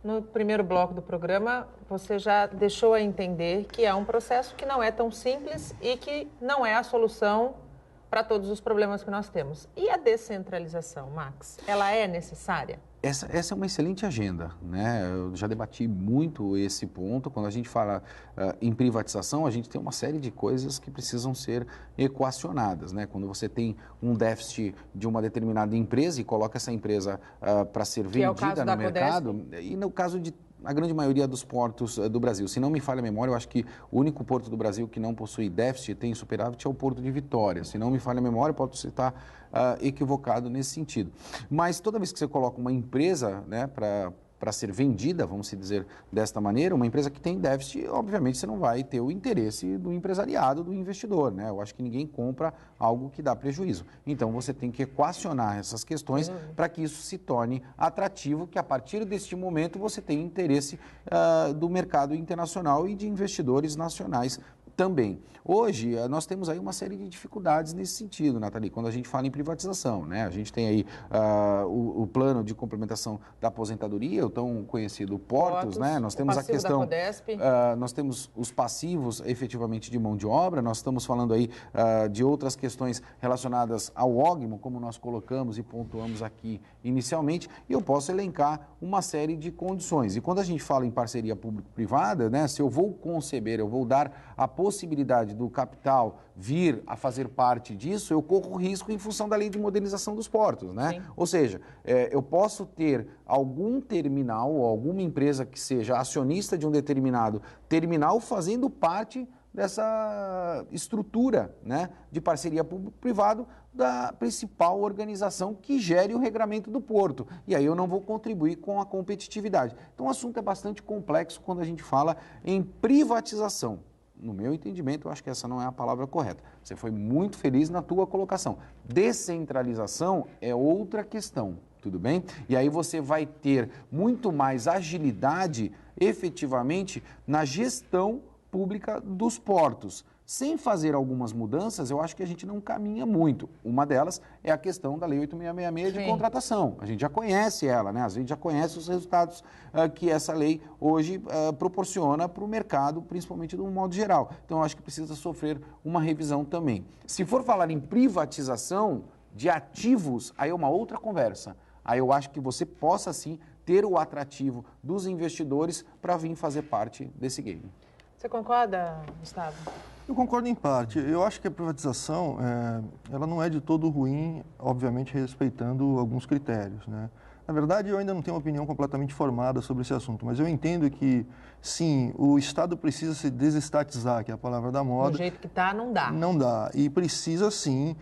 no primeiro bloco do programa, você já deixou a entender que é um processo que não é tão simples e que não é a solução para todos os problemas que nós temos. E a descentralização, Max? Ela é necessária? Essa é uma excelente agenda, né? Eu já debati muito esse ponto. Quando a gente fala em privatização, a gente tem uma série de coisas que precisam ser equacionadas, né? Quando você tem um déficit de uma determinada empresa e coloca essa empresa para ser vendida no mercado, e no caso de a grande maioria dos portos do Brasil. Se não me falha a memória, eu acho que o único porto do Brasil que não possui déficit, tem superávit, é o Porto de Vitória. Se não me falha a memória, eu posso estar equivocado nesse sentido. Mas toda vez que você coloca uma empresa, né, para ser vendida, vamos dizer desta maneira, uma empresa que tem déficit, obviamente você não vai ter o interesse do empresariado, do investidor, né? Eu acho que ninguém compra algo que dá prejuízo. Então você tem que equacionar essas questões para que isso se torne atrativo, que a partir deste momento você tenha interesse do mercado internacional e de investidores nacionais também. Hoje, nós temos aí uma série de dificuldades nesse sentido, Nathalie, quando a gente fala em privatização, né? A gente tem aí o plano de complementação da aposentadoria, o tão conhecido Portos, né? Nós temos a questão, nós temos os passivos efetivamente de mão de obra, nós estamos falando aí de outras questões relacionadas ao OGMO, como nós colocamos e pontuamos aqui inicialmente, e eu posso elencar uma série de condições. E quando a gente fala em parceria público-privada, né? Se eu vou conceber, eu vou dar a possibilidade do capital vir a fazer parte disso, eu corro risco em função da lei de modernização dos portos, né? Sim. Ou seja, eu posso ter algum terminal ou alguma empresa que seja acionista de um determinado terminal fazendo parte dessa estrutura, né, de parceria público-privado da principal organização que gere o regramento do porto. E aí eu não vou contribuir com a competitividade. Então o assunto é bastante complexo quando a gente fala em privatização. No meu entendimento, eu acho que essa não é a palavra correta. Você foi muito feliz na tua colocação. Descentralização é outra questão, tudo bem? E aí você vai ter muito mais agilidade, efetivamente, na gestão pública dos portos. Sem fazer algumas mudanças, eu acho que a gente não caminha muito. Uma delas é a questão da Lei 8666 de contratação. A gente já conhece ela, né? A gente já conhece os resultados que essa lei hoje proporciona para o mercado, principalmente de um modo geral. Então, eu acho que precisa sofrer uma revisão também. Se for falar em privatização de ativos, aí é uma outra conversa. Aí eu acho que você possa, sim, ter o atrativo dos investidores para vir fazer parte desse game. Você concorda, Gustavo? Eu concordo em parte. Eu acho que a privatização, ela não é de todo ruim, obviamente respeitando alguns critérios, né? Na verdade, eu ainda não tenho uma opinião completamente formada sobre esse assunto, mas eu entendo que, sim, o Estado precisa se desestatizar, que é a palavra da moda. Do jeito que está, não dá. Não dá. E precisa, sim,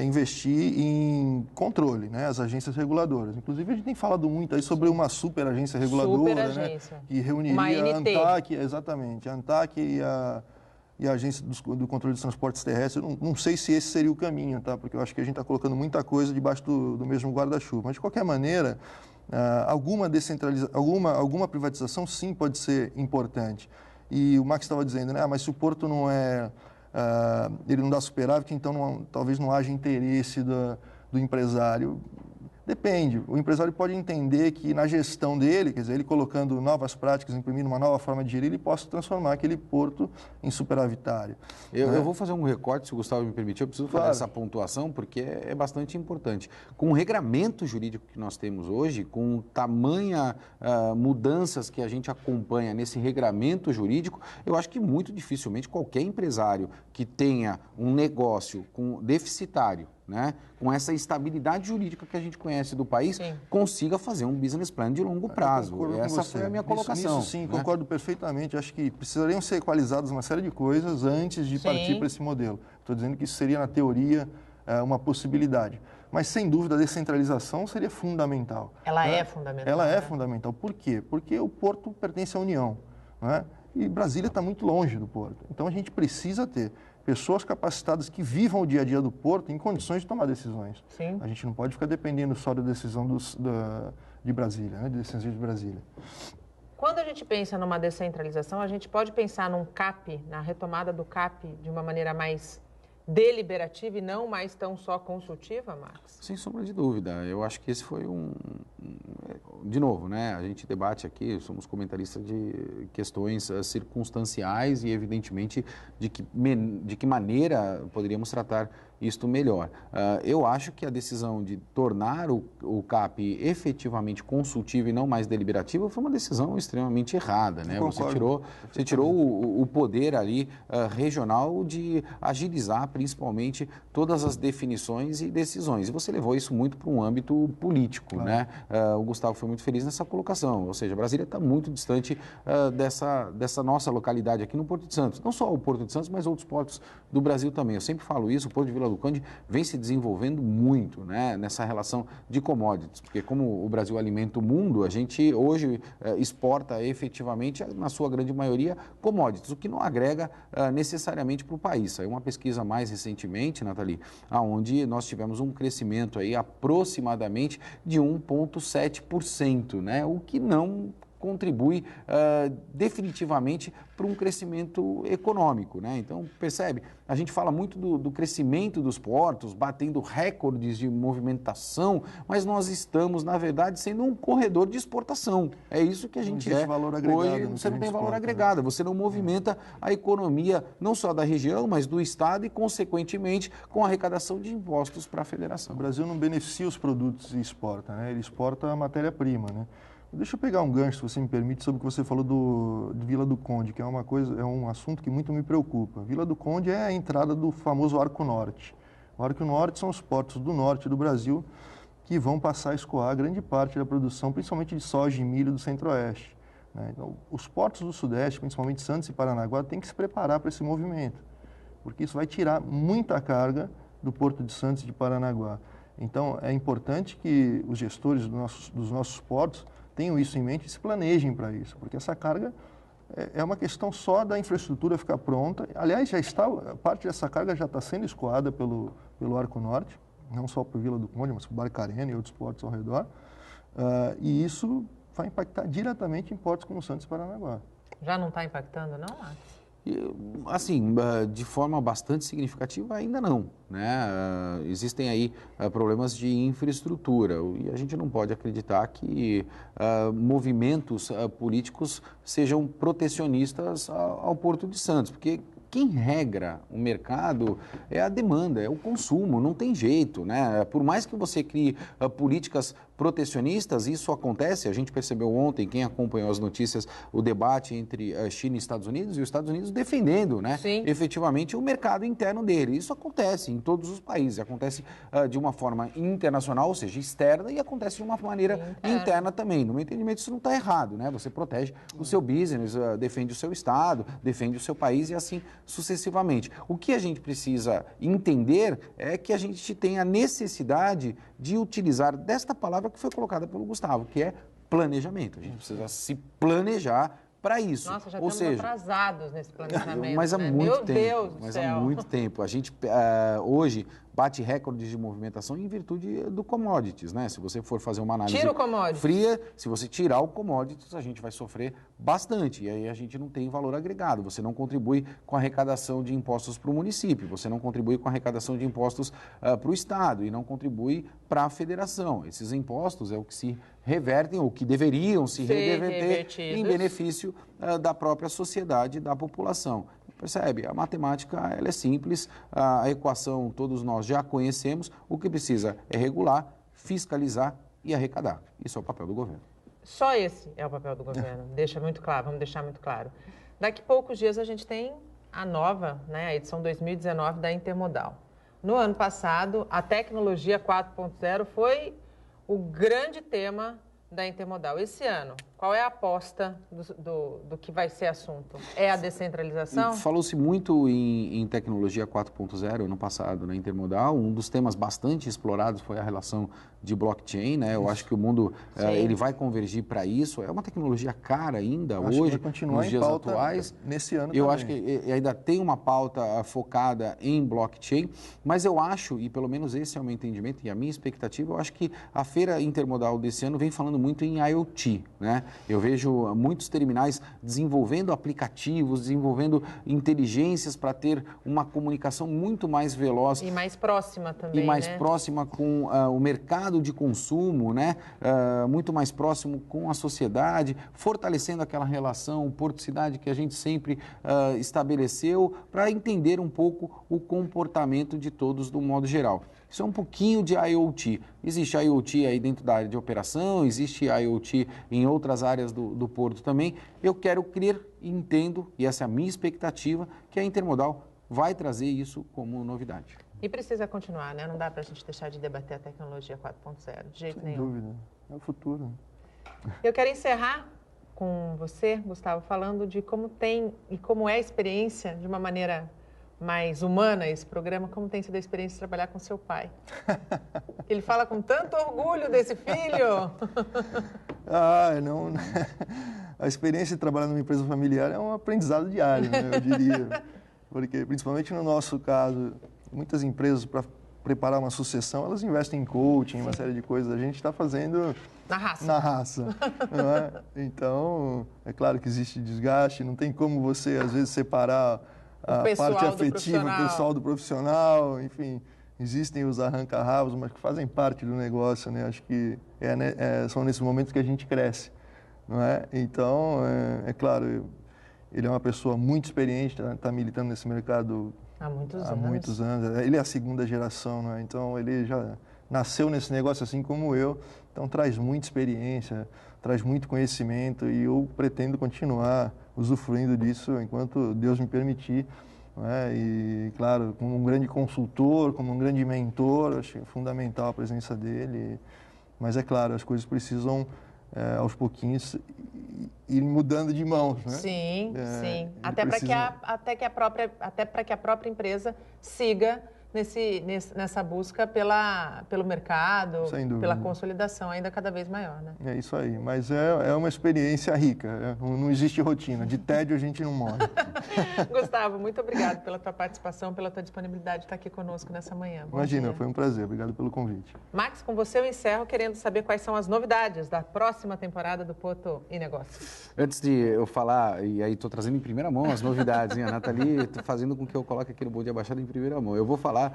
investir em controle, né? As agências reguladoras. Inclusive, a gente tem falado muito aí sobre uma super agência reguladora, né? Que reuniria a ANTAC, exatamente, a ANTAC e a Agência do Controle dos Transportes Terrestres. Não sei se esse seria o caminho, tá? Porque eu acho que a gente está colocando muita coisa debaixo do mesmo guarda-chuva. Mas, de qualquer maneira, alguma privatização, sim, pode ser importante. E o Max estava dizendo, né? Mas se o porto não é... ele não dá superávit, então talvez não haja interesse do empresário. Depende. O empresário pode entender que na gestão dele, quer dizer, ele colocando novas práticas, imprimindo uma nova forma de gerir, ele possa transformar aquele porto em superavitário. Eu vou fazer um recorte, se o Gustavo me permitir, eu preciso fazer essa pontuação porque é bastante importante. Com o regramento jurídico que nós temos hoje, com tamanha mudanças que a gente acompanha nesse regramento jurídico, eu acho que muito dificilmente qualquer empresário que tenha um negócio deficitário, né, com essa estabilidade jurídica que a gente conhece do país, consiga fazer um business plan de longo prazo. Essa foi a minha colocação. Nisso, sim, né? Concordo perfeitamente. Acho que precisariam ser equalizadas uma série de coisas antes de partir para esse modelo. Estou dizendo que isso seria, na teoria, uma possibilidade. Mas, sem dúvida, a descentralização seria fundamental. Ela é fundamental. Ela é fundamental. Por quê? Porque o porto pertence à União, né? E Brasília está muito longe do porto. Então, a gente precisa ter pessoas capacitadas que vivam o dia a dia do porto em condições de tomar decisões. Sim. A gente não pode ficar dependendo só da decisão de Brasília, né? De decisões de Brasília. Quando a gente pensa numa descentralização, a gente pode pensar num CAP, na retomada do CAP de uma maneira mais deliberativa e não mais tão só consultiva, Marcos? Sem sombra de dúvida. Eu acho que esse foi de novo, né? A gente debate aqui, somos comentaristas de questões circunstanciais e, evidentemente, de que maneira poderíamos tratar isto melhor. Eu acho que a decisão de tornar o CAP efetivamente consultivo e não mais deliberativo foi uma decisão extremamente errada, né? Você tirou o poder ali regional de agilizar principalmente todas as definições e decisões. E você levou isso muito para um âmbito político, claro, né? O Gustavo foi muito feliz nessa colocação, ou seja, Brasília está muito distante dessa nossa localidade aqui no Porto de Santos. Não só o Porto de Santos, mas outros portos do Brasil também. Eu sempre falo isso, o Porto de Vila do Conde vem se desenvolvendo muito, né, nessa relação de commodities, porque como o Brasil alimenta o mundo, a gente hoje exporta efetivamente, na sua grande maioria, commodities, o que não agrega necessariamente para o país. Saiu uma pesquisa mais recentemente, Nathalie, onde nós tivemos um crescimento aí aproximadamente de 1,7%, né, o que não contribui definitivamente para um crescimento econômico, né? Então, percebe? A gente fala muito do crescimento dos portos, batendo recordes de movimentação, mas nós estamos, na verdade, sendo um corredor de exportação. É isso que a gente é. Hoje você não tem valor agregado, você não movimenta a economia não só da região, mas do Estado e, consequentemente, com a arrecadação de impostos para a federação. O Brasil não beneficia os produtos e exporta, né? Ele exporta a matéria-prima, né? Deixa eu pegar um gancho, se você me permite, sobre o que você falou de Vila do Conde, que é um assunto que muito me preocupa. Vila do Conde é a entrada do famoso Arco Norte. O Arco Norte são os portos do norte do Brasil que vão passar a escoar grande parte da produção, principalmente de soja e milho do Centro-Oeste, né? Então, os portos do Sudeste, principalmente Santos e Paranaguá, têm que se preparar para esse movimento, porque isso vai tirar muita carga do Porto de Santos e de Paranaguá. Então, é importante que os gestores dos nossos portos tenham isso em mente e se planejem para isso, porque essa carga é uma questão só da infraestrutura ficar pronta. Aliás, parte dessa carga já está sendo escoada pelo Arco Norte, não só por Vila do Conde, mas por Barcarena e outros portos ao redor, e isso vai impactar diretamente em portos como Santos e Paranaguá. Já não está impactando, não, Marcos? Assim, de forma bastante significativa, ainda não, né? Existem aí problemas de infraestrutura e a gente não pode acreditar que movimentos políticos sejam protecionistas ao Porto de Santos, porque quem regra o mercado é a demanda, é o consumo, não tem jeito, né? Por mais que você crie políticas protecionistas, isso acontece, a gente percebeu ontem, quem acompanhou as notícias, o debate entre a China e Estados Unidos, e os Estados Unidos defendendo, né, efetivamente o mercado interno dele. Isso acontece em todos os países, acontece de uma forma internacional, ou seja, externa, e acontece de uma maneira interna também. No meu entendimento, isso não está errado, né? Você protege o seu business, defende o seu estado, defende o seu país e assim sucessivamente. O que a gente precisa entender é que a gente tem a necessidade de utilizar desta palavra que foi colocada pelo Gustavo, que é planejamento. A gente precisa se planejar para isso. Nossa, já Ou estamos seja, atrasados nesse planejamento. mas há né? muito Meu tempo. Deus do Mas céu. há muito tempo. A gente hoje bate recordes de movimentação em virtude do commodities, né? Se você for fazer uma análise Tira o commodities. fria, se você tirar o commodities, a gente vai sofrer bastante. E aí a gente não tem valor agregado. Você não contribui com a arrecadação de impostos para o município, você não contribui com a arrecadação de impostos para o Estado e não contribui para a federação. Esses impostos é o que se revertem, ou que deveriam se reverter em benefício da própria sociedade e da população. Percebe? A matemática ela é simples, a equação todos nós já conhecemos, o que precisa é regular, fiscalizar e arrecadar. Isso é o papel do governo. Só esse é o papel do governo, deixa muito claro, vamos deixar muito claro. Daqui a poucos dias a gente tem a nova, né, a edição 2019 da Intermodal. No ano passado, a tecnologia 4.0 foi o grande tema da Intermodal. Esse ano, qual é a aposta do que vai ser assunto? É a descentralização? Falou-se muito em tecnologia 4.0 no passado, na Intermodal. Um dos temas bastante explorados foi a relação de blockchain, né? Eu acho que o mundo ele vai convergir para isso. É uma tecnologia cara ainda hoje, nos dias atuais. Nesse ano eu também. acho que ainda tem uma pauta focada em blockchain, mas eu acho, e pelo menos esse é o meu entendimento e a minha expectativa, eu acho que a Feira Intermodal desse ano vem falando muito em IoT, né? Eu vejo muitos terminais desenvolvendo aplicativos, desenvolvendo inteligências para ter uma comunicação muito mais veloz. E mais próxima também, e mais próxima com o mercado de consumo, né? Muito mais próximo com a sociedade, fortalecendo aquela relação porto-cidade que a gente sempre estabeleceu para entender um pouco o comportamento de todos do modo geral. Isso é um pouquinho de IoT. Existe IoT aí dentro da área de operação, existe IoT em outras áreas do porto também. Eu quero crer e entendo, e essa é a minha expectativa, que a Intermodal vai trazer isso como novidade. E precisa continuar, né? Não dá para a gente deixar de debater a tecnologia 4.0, de jeito nenhum. Sem dúvida, é o futuro. Eu quero encerrar com você, Gustavo, falando de como tem e como é a experiência, de uma maneira mais humana, esse programa, como tem sido a experiência de trabalhar com seu pai. Ele fala com tanto orgulho desse filho. Não. A experiência de trabalhar numa empresa familiar é um aprendizado diário, né, eu diria. Porque, principalmente no nosso caso, muitas empresas, para preparar uma sucessão, elas investem em coaching, uma série de coisas. A gente está fazendo na raça. Não é? Então, é claro que existe desgaste, não tem como você, às vezes, separar a parte afetiva, o pessoal do profissional, enfim, existem os arranca-rabos, mas que fazem parte do negócio, né? Acho que são nesses momentos que a gente cresce, não é? Então, é claro, ele é uma pessoa muito experiente, está militando nesse mercado há muitos anos. Ele é a segunda geração, não é? Então, ele já nasceu nesse negócio assim como eu, então traz muita experiência, traz muito conhecimento e eu pretendo continuar usufruindo disso enquanto Deus me permitir, não é? E, claro, como um grande consultor, como um grande mentor, acho fundamental a presença dele, mas é claro, as coisas precisam, aos pouquinhos, ir mudando de mãos, né? Sim, sim. Até para que a própria empresa siga nessa busca pelo mercado, pela consolidação ainda cada vez maior, né? É isso aí, mas é uma experiência rica, não existe rotina, de tédio a gente não morre. Gustavo, muito obrigado pela tua participação, pela tua disponibilidade de estar aqui conosco nessa manhã. Imagina, foi um prazer, obrigado pelo convite. Max, com você eu encerro querendo saber quais são as novidades da próxima temporada do Porto e Negócios. Antes de eu falar, e aí estou trazendo em primeira mão as novidades, hein? A Nathalie está fazendo com que eu coloque aqui no Bom Dia Baixada em primeira mão. Eu vou falar,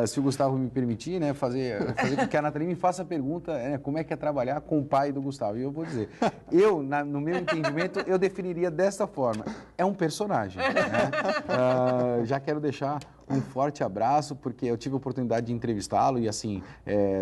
se o Gustavo me permitir, né, fazer com que a Nathalie me faça a pergunta, como é que é trabalhar com o pai do Gustavo. E eu vou dizer, no meu entendimento, eu definiria desta forma, é um personagem. Né? Já quero deixar um forte abraço, porque eu tive a oportunidade de entrevistá-lo e, assim,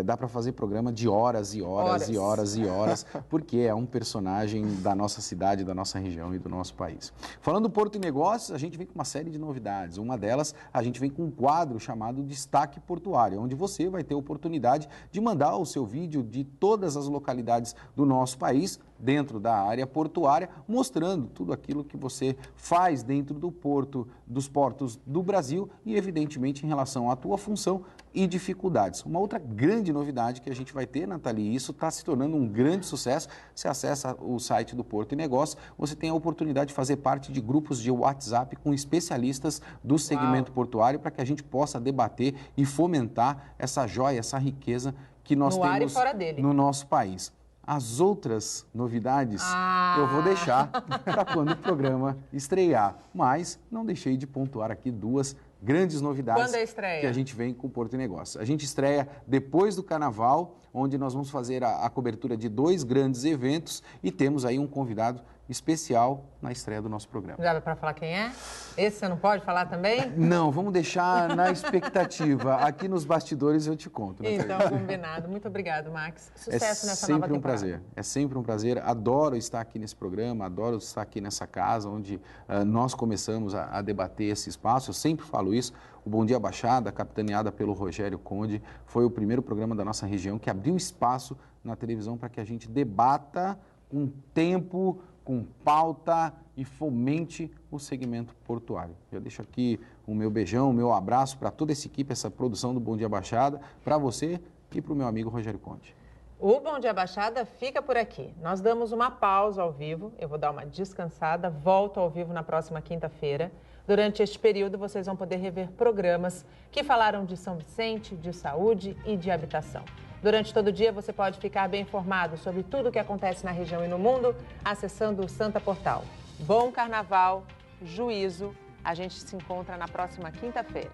dá para fazer programa de horas e horas e horas e horas, porque é um personagem da nossa cidade, da nossa região e do nosso país. Falando do Porto e Negócios, a gente vem com uma série de novidades. Uma delas, a gente vem com um quadro chamado Destaque Portuário, onde você vai ter a oportunidade de mandar o seu vídeo de todas as localidades do nosso país, dentro da área portuária, mostrando tudo aquilo que você faz dentro do porto, dos portos do Brasil e, evidentemente, em relação à tua função e dificuldades. Uma outra grande novidade que a gente vai ter, Nathalie, e isso está se tornando um grande sucesso, você acessa o site do Porto e Negócios, você tem a oportunidade de fazer parte de grupos de WhatsApp com especialistas do segmento portuário para que a gente possa debater e fomentar essa joia, essa riqueza que nós temos no nosso país. As outras novidades eu vou deixar para quando o programa estrear. Mas não deixei de pontuar aqui duas grandes novidades que a gente vem com o Porto e Negócios. A gente estreia depois do Carnaval, onde nós vamos fazer a cobertura de 2 grandes eventos e temos aí um convidado especial na estreia do nosso programa. Já dá para falar quem é? Esse você não pode falar também? Não, vamos deixar na expectativa. Aqui nos bastidores eu te conto. Então, combinado. Muito obrigado, Max. Sucesso nessa nova temporada. É sempre um prazer. Adoro estar aqui nesse programa, adoro estar aqui nessa casa onde nós começamos a debater esse espaço. Eu sempre falo isso. O Bom Dia Baixada, capitaneada pelo Rogério Conde, foi o primeiro programa da nossa região que abriu espaço na televisão para que a gente debata com tempo, com pauta e fomente o segmento portuário. Eu deixo aqui o meu beijão, o meu abraço para toda essa equipe, essa produção do Bom Dia Baixada, para você e para o meu amigo Rogério Conde. O Bom Dia Baixada fica por aqui. Nós damos uma pausa ao vivo, eu vou dar uma descansada, volto ao vivo na próxima quinta-feira. Durante este período, vocês vão poder rever programas que falaram de São Vicente, de saúde e de habitação. Durante todo o dia, você pode ficar bem informado sobre tudo o que acontece na região e no mundo, acessando o Santa Portal. Bom Carnaval, juízo. A gente se encontra na próxima quinta-feira.